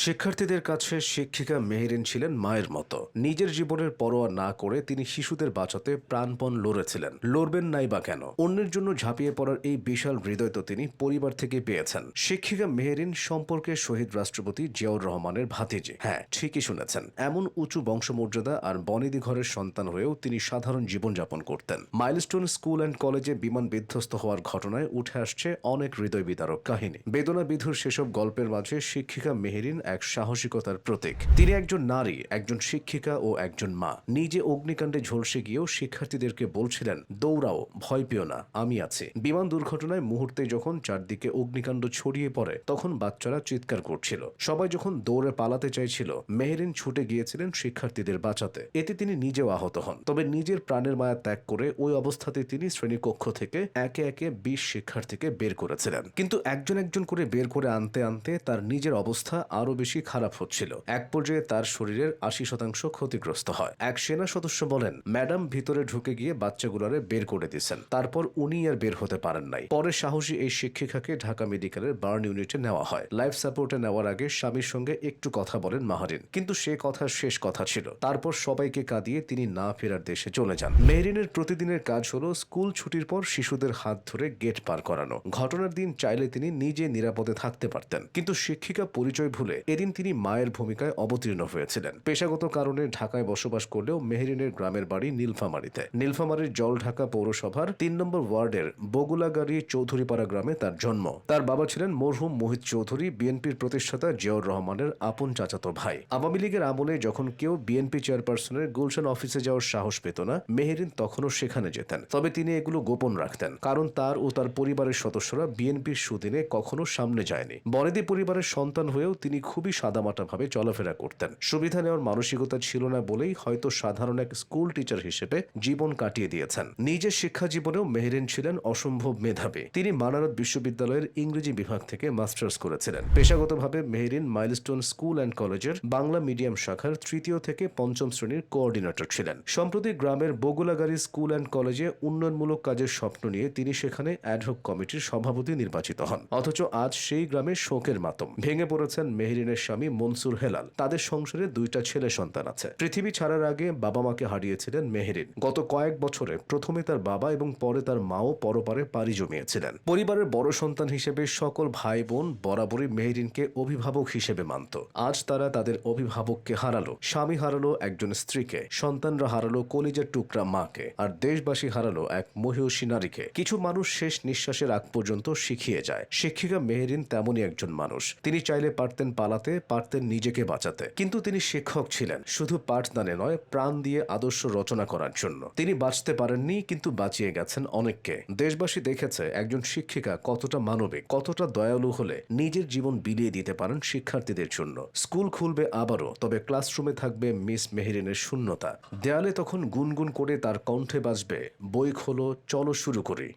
শিক্ষার্থীদের কাছে শিক্ষিকা মেহেরিন ছিলেন মায়ের মতো। নিজের জীবনের পরোয়া না করে তিনি শিশুদের বাঁচাতে প্রাণপণ লড়েছিলেন। লড়বেন নাই বা কেন? অন্যের জন্য ঝাঁপিয়ে পড়ার এই বিশাল হৃদয় তো তিনি পরিবার থেকে পেয়েছেন। শিক্ষিকা মেহেরিন সম্পর্কে শহীদ রাষ্ট্রপতি জিয়াউর রহমানের ভাতিজি। হ্যাঁ, ঠিকই শুনেছেন। এমন উঁচু বংশমর্যাদা আর বনেদি ঘরের সন্তান হয়েও তিনি সাধারণ জীবনযাপন করতেন। মাইলস্টোন স্কুল অ্যান্ড কলেজে বিমান বিধ্বস্ত হওয়ার ঘটনায় উঠে আসছে অনেক হৃদয় বিদারক কাহিনী। বেদনা বিধুর সেসব গল্পের মাঝে শিক্ষিকা মেহেরিন এক সাহসিকতার প্রতীক। তিনি একজন নারী, একজন শিক্ষিকা ও একজন মা। নিজে অগ্নিকাণ্ডে ঝলসে গিয়েও শিক্ষার্থীদেরকে বলছিলেন, দৌড়াও, ভয় পেও না, আমি আছি। বিমান দুর্ঘটনায় মুহূর্তে যখন চারদিকে অগ্নিকাণ্ড ছড়িয়ে পড়ে তখন বাচ্চারা চিৎকার করছিল। সবাই যখন দৌড়ে পালাতে চাইছিল, মেহেরিন ছুটে গিয়েছিলেন শিক্ষার্থীদের বাঁচাতে। এতে তিনি নিজেও আহত হন। তবে নিজের প্রাণের মায়া ত্যাগ করে ওই অবস্থাতে তিনি শ্রেণীকক্ষ থেকে একে একে 20 শিক্ষার্থীকে বের করেছিলেন। কিন্তু একজন একজন করে বের করে আনতে আনতে তার নিজের অবস্থা আরো বেশি খারাপ হচ্ছিল। এক পর্যায়ে তার শরীরের 80% ক্ষতিগ্রস্ত হয়। এক সেনা সদস্য বলেন, ম্যাডাম ভিতরে ঢুকে গিয়ে বাচ্চাগুলোরে বের করে দিয়েছেন। তারপর উনি আর বের হতে পারেন নাই। পরে সাহসী এই শিক্ষিকাকে ঢাকা মেডিকেলের বার্ন ইউনিটে নেওয়া হয়। লাইফ সাপোর্টে নেওয়ার আগে স্বামীর সঙ্গে একটু কথা বলেন মাহারিন, কিন্তু সে কথা শেষ কথা ছিল। তারপর সবাইকে কাঁদিয়ে তিনি না ফেরার দেশে চলে যান। মেহরিনের প্রতিদিনের কাজ হলো স্কুল ছুটির পর শিশুদের হাত ধরে গেট পার করানো। ঘটনার দিন চাইলে তিনি নিজে নিরাপদে থাকতে পারতেন, কিন্তু শিক্ষিকা পরিচয় ভুলে এদিন তিনি মায়ের ভূমিকায় অবতীর্ণ হয়েছিলেন। পেশাগত কারণে ঢাকায় বসবাস করলেও মেহরিনের গ্রামের বাড়ি নীলফামারীতে। নীলফামারীর জলঢাকা পৌরসভার 3 নম্বর ওয়ার্ডের বগুলাগাড়ি চৌধুরীপাড়া গ্রামে তার জন্ম। তার বাবা ছিলেন মরহুম মোহিত চৌধুরী, বিএনপির প্রতিষ্ঠাতা জিয়াউর রহমানের আপন চাচাতো ভাই। আওয়ামী লীগের আমলে যখন কেউ বিএনপি চেয়ারপারসনের গুলশান অফিসে যাওয়ার সাহস পেত না, মেহরিন তখনও সেখানে যেতেন। তবে তিনি এগুলো গোপন রাখতেন, কারণ তার ও তার পরিবারের সদস্যরা বিএনপির সুদিনে কখনো সামনে যায়নি। বনেদি পরিবারের সন্তান হয়েও তিনি খুবই সাদামাটাভাবে চলাফেরা করতেন। সুবিধা নেওয়ার মানসিকতা ছিল না বলেই হয়তো সাধারণ এক স্কুল টিচার হিসেবে জীবন কাটিয়ে দিয়েছেন। নিজের শিক্ষা জীবনেও মেহরিন ছিলেন অসম্ভব মেধাবী। তিনি মানারত বিশ্ববিদ্যালয়ের ইংরেজি বিভাগ থেকে মাস্টার্স করেছিলেন। পেশাগতভাবে মেহরিন মাইলস্টোন স্কুল অ্যান্ড কলেজের বাংলা মিডিয়াম শাখার 3য় থেকে 5ম শ্রেণীর কোঅর্ডিনেটর ছিলেন। সম্প্রতি গ্রামের বগুলাগাড়ি স্কুল অ্যান্ড কলেজে উন্নয়নমূলক কাজের স্বপ্ন নিয়ে তিনি সেখানে অ্যাডহক কমিটির সভাপতি নির্বাচিত হন। অথচ আজ সেই গ্রামে শোকের মাতম। ভেঙে পড়েছেন মেহরিনের স্বামী মনসুর হেলাল। তাদের সংসারে 2টা ছেলে সন্তান আছে। পৃথিবী ছাড়ার আগে বাবা মাকে হারিয়েছিলেন মেহরিন। গত কয়েক বছরে প্রথমে তার বাবা এবং পরে তার মাও পরপারে পাড়ি জমিয়েছিলেন। পরিবারের বড় সন্তান হিসেবে সকল ভাই বোন বরাবরই মেহরিনকে অভিভাবক হিসেবে মানত। আজ তারা তাদের অভিভাবককে হারালো। স্বামী হারালো একজন স্ত্রীকে, সন্তানরা হারালো কলিজার টুকরা মাকে, আর দেশবাসী হারালো এক মহিয়সী নারীকে। কিছু মানুষ শেষ নিঃশ্বাসের আগ পর্যন্ত শিখিয়ে যায়। শিক্ষিকা মেহরিন তেমনই একজন মানুষ। তিনি চাইলে পারতেন পালাতে, পারতেন নিজেকে বাঁচাতে, কিন্তু তিনি শিক্ষক ছিলেন শুধু পাঠদানে নয়, প্রাণ দিয়ে আদর্শ রচনা করার জন্য। তিনি বাঁচতে পারেননি, কিন্তু বাঁচিয়ে গেছেন অনেককে। দেশবাসী দেখেছে একজন শিক্ষিকা কতটা মানবিক, কতটা দয়ালু হলে নিজের জীবন বিলিয়ে দিতে পারেন শিক্ষার্থীদের জন্য। স্কুল খুলবে আবারও, তবে ক্লাসরুমে থাকবে মিস মেহরিনের শূন্যতা। দেয়ালে তখন গুনগুন করে তার কণ্ঠে বাজবে, বই খোলো, চলো শুরু করি।